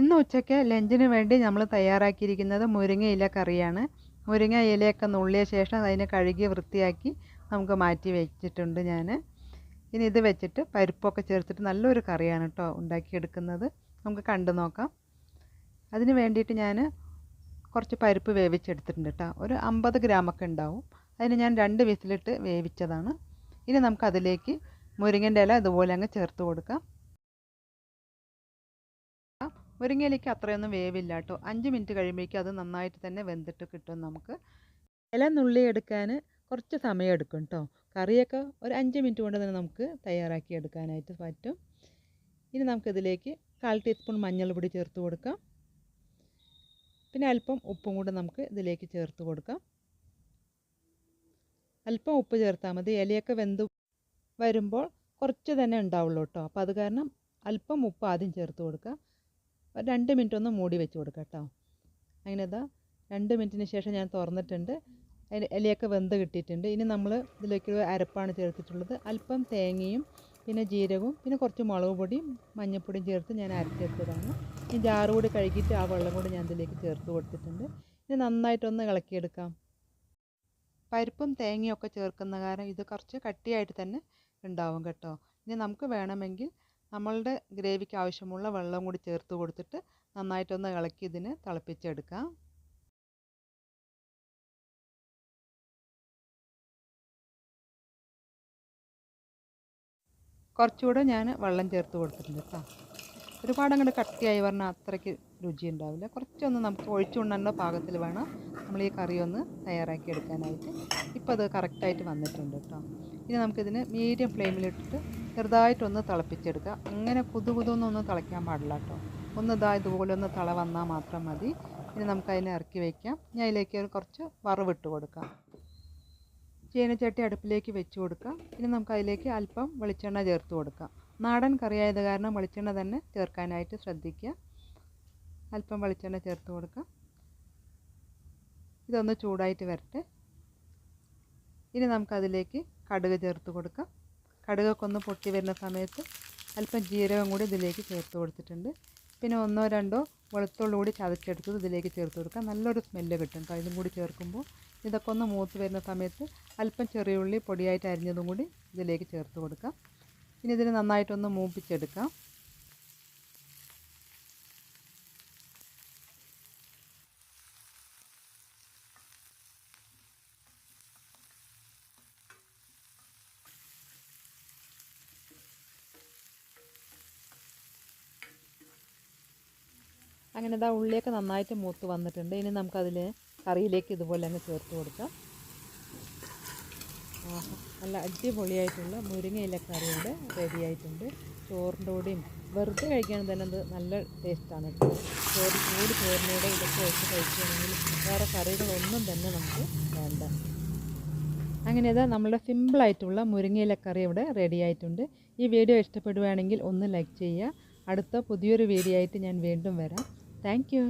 ഇന്ന് ഉച്ചയ്ക്ക് ലഞ്ചിന് വേണ്ടി നമ്മൾ തയ്യാറാക്കിയിരിക്കുന്നത് മുരിങ്ങയില കറിയാണ്. മുരിങ്ങ ഇലയൊക്കെ നുള്ളിയ ശേഷം അതിനെ കഴുകി വൃത്തിയാക്കി നമുക്ക് മാറ്റി വെച്ചിട്ടുണ്ട് ഞാൻ. ഇനി ഇത് വെച്ചിട്ട് പരിപ്പൊക്കെ ചേർത്തിട്ട് നല്ലൊരു കറിയാണ് കേട്ടോ ഉണ്ടാക്കിയെടുക്കുന്നത്. നമുക്ക് കണ്ടു നോക്കാം. അതിന് വേണ്ടിയിട്ട് ഞാൻ കുറച്ച് പരിപ്പ് വേവിച്ചെടുത്തിട്ടുണ്ട് കേട്ടോ. ഒരു 50 ഗ്രാമൊക്കെ ഉണ്ടാവും. അതിന് ഞാൻ 2 വിസിലിട്ട് വേവിച്ചതാണ്. ഇനി നമുക്കതിലേക്ക് മുരിങ്ങൻ്റെ ഇല ഇതുപോലെ അങ്ങ് ചേർത്ത് കൊടുക്കാം. മുരിങ്ങയിലേക്ക് അത്രയൊന്നും വേവില്ല കേട്ടോ. 5 മിനിറ്റ് കഴിയുമ്പോഴേക്കും അത് നന്നായിട്ട് തന്നെ വെന്തിട്ട് കിട്ടും. നമുക്ക് ഇല നുള്ളി എടുക്കാൻ കുറച്ച് സമയം എടുക്കും കേട്ടോ. കറിയൊക്കെ ഒരു 5 മിനിറ്റ് കൊണ്ട് തന്നെ നമുക്ക് തയ്യാറാക്കി എടുക്കാനായിട്ട് പറ്റും. ഇനി നമുക്കിതിലേക്ക് 1/4 ടീസ്പൂൺ മഞ്ഞൾപ്പൊടി ചേർത്ത് കൊടുക്കാം. പിന്നെ അല്പം ഉപ്പും കൂടെ നമുക്ക് ഇതിലേക്ക് ചേർത്ത് കൊടുക്കാം. അല്പം ഉപ്പ് ചേർത്താൽ മതി. ഇലയൊക്കെ വെന്ത് വരുമ്പോൾ കുറച്ച് തന്നെ ഉണ്ടാവുള്ളൂ കേട്ടോ. അപ്പോൾ അത് കാരണം അല്പം ഉപ്പ് ആദ്യം ചേർത്ത് കൊടുക്കുക. 2 മിനിറ്റ് ഒന്ന് മൂടി വെച്ച് കൊടുക്കാം കേട്ടോ. അങ്ങനെ 2 മിനിറ്റിന് ശേഷം ഞാൻ തുറന്നിട്ടുണ്ട്. അതിന് ഇലയൊക്കെ വെന്ത് കിട്ടിയിട്ടുണ്ട്. ഇനി നമ്മൾ ഇതിലേക്ക് അരപ്പാണ് ചേർത്തിട്ടുള്ളത്. അല്പം തേങ്ങയും പിന്നെ ജീരകവും പിന്നെ കുറച്ച് മുളക് പൊടിയും മഞ്ഞൾപ്പൊടിയും ചേർത്ത് ഞാൻ അരച്ചെടുത്തതാണ്. ഈ ജാറ് കൂടി കഴുകിയിട്ട് ആ വെള്ളം കൂടി ഞാൻ ഇതിലേക്ക് ചേർത്ത് കൊടുത്തിട്ടുണ്ട്. ഇനി നന്നായിട്ടൊന്ന് ഇളക്കിയെടുക്കാം. പരിപ്പും തേങ്ങയും ഒക്കെ ചേർക്കുന്ന കാരണം ഇത് കുറച്ച് കട്ടിയായിട്ട് തന്നെ ഉണ്ടാവും കേട്ടോ. ഇനി നമുക്ക് വേണമെങ്കിൽ നമ്മളുടെ ഗ്രേവിക്ക് ആവശ്യമുള്ള വെള്ളം കൂടി ചേർത്ത് കൊടുത്തിട്ട് നന്നായിട്ടൊന്ന് ഇളക്കി ഇതിന് തിളപ്പിച്ചെടുക്കാം. കുറച്ചുകൂടെ ഞാൻ വെള്ളം ചേർത്ത് കൊടുത്തിട്ടുണ്ട് കേട്ടോ. ഒരുപാട് അങ്ങോട്ട് കട്ടിയായി പറഞ്ഞാൽ അത്രയ്ക്ക് രുചി ഉണ്ടാവില്ല. കുറച്ചൊന്ന് നമുക്ക് ഒഴിച്ചുകൊണ്ടേണ്ട പാകത്തിൽ വേണം നമ്മൾ ഈ കറി ഒന്ന് തയ്യാറാക്കി എടുക്കാനായിട്ട്. ഇപ്പോൾ അത് കറക്റ്റായിട്ട് വന്നിട്ടുണ്ട് കേട്ടോ. ഇനി നമുക്കിതിന് മീഡിയം ഫ്ലെയിമിലിട്ടിട്ട് ചെറുതായിട്ടൊന്ന് തിളപ്പിച്ചെടുക്കുക. അങ്ങനെ കുതുകുതൊന്നും തിളയ്ക്കാൻ പാടില്ല കേട്ടോ. ഇതുപോലെ ഒന്ന് തിള വന്നാൽ മാത്രം മതി. ഇനി നമുക്കതിനെ ഇറക്കി വയ്ക്കാം. ഞാൻ അതിലേക്ക് കുറച്ച് വറവിട്ട് കൊടുക്കാം. ചീനച്ചട്ടി അടുപ്പിലേക്ക് വെച്ച് കൊടുക്കാം. ഇനി നമുക്കതിലേക്ക് അല്പം വെളിച്ചെണ്ണ ചേർത്ത് കൊടുക്കാം. നാടൻ കറിയായത് കാരണം വെളിച്ചെണ്ണ തന്നെ ചേർക്കാനായിട്ട് ശ്രദ്ധിക്കുക. അല്പം വെളിച്ചെണ്ണ ചേർത്ത് കൊടുക്കാം. ഇതൊന്ന് ചൂടായിട്ട് വരട്ടെ. ഇനി നമുക്കതിലേക്ക് കടുക് ചേർത്ത് കൊടുക്കാം. കടുകൊക്കെ ഒന്ന് പൊട്ടി വരുന്ന സമയത്ത് അല്പം ജീരകം കൂടി ഇതിലേക്ക് ചേർത്ത് കൊടുത്തിട്ടുണ്ട്. പിന്നെ 1-2 വെളുത്തുള്ളി കൂടി ചതച്ചെടുത്തത് ഇതിലേക്ക് ചേർത്ത് കൊടുക്കാം. നല്ലൊരു സ്മെല്ല് കിട്ടും കേട്ടോ ഇതും കൂടി ചേർക്കുമ്പോൾ. ഇതൊക്കെ ഒന്ന് മൂത്ത് വരുന്ന സമയത്ത് അല്പം ചെറിയ ഉള്ളി പൊടിയായിട്ട് അരിഞ്ഞതും കൂടി ഇതിലേക്ക് ചേർത്ത് കൊടുക്കാം. ഇനി ഇതിന് നന്നായിട്ടൊന്ന് മൂപ്പിച്ചെടുക്കാം. അങ്ങനെ ഉള്ളിയൊക്കെ നന്നായിട്ട് മൂത്ത് വന്നിട്ടുണ്ട്. ഇനി നമുക്കതിൽ കറിയിലേക്ക് ഇതുപോലെ അങ്ങ് ചേർത്ത് കൊടുക്കാം. നല്ല അടിപൊളിയായിട്ടുള്ള മുരിങ്ങയില കറി ഇവിടെ റെഡി ആയിട്ടുണ്ട്. ചോറിൻ്റെ കൂടെയും വെറുതെ കഴിക്കാൻ തന്നെ അത് നല്ല ടേസ്റ്റാണ് കേട്ടോ. ചോറിൻ്റെ കൂടെ ഇതൊക്കെ വെച്ച് കഴിക്കുകയാണെങ്കിൽ വേറെ കറികളൊന്നും തന്നെ നമുക്ക് വേണ്ട. അങ്ങനെ നമ്മളുടെ സിമ്പിളായിട്ടുള്ള മുരിങ്ങയില കറി ഇവിടെ റെഡി ആയിട്ടുണ്ട്. ഈ വീഡിയോ ഇഷ്ടപ്പെടുകയാണെങ്കിൽ ഒന്ന് ലൈക്ക് ചെയ്യുക. അടുത്ത പുതിയൊരു വീഡിയോ ആയിട്ട് ഞാൻ വീണ്ടും വരാം. Thank you.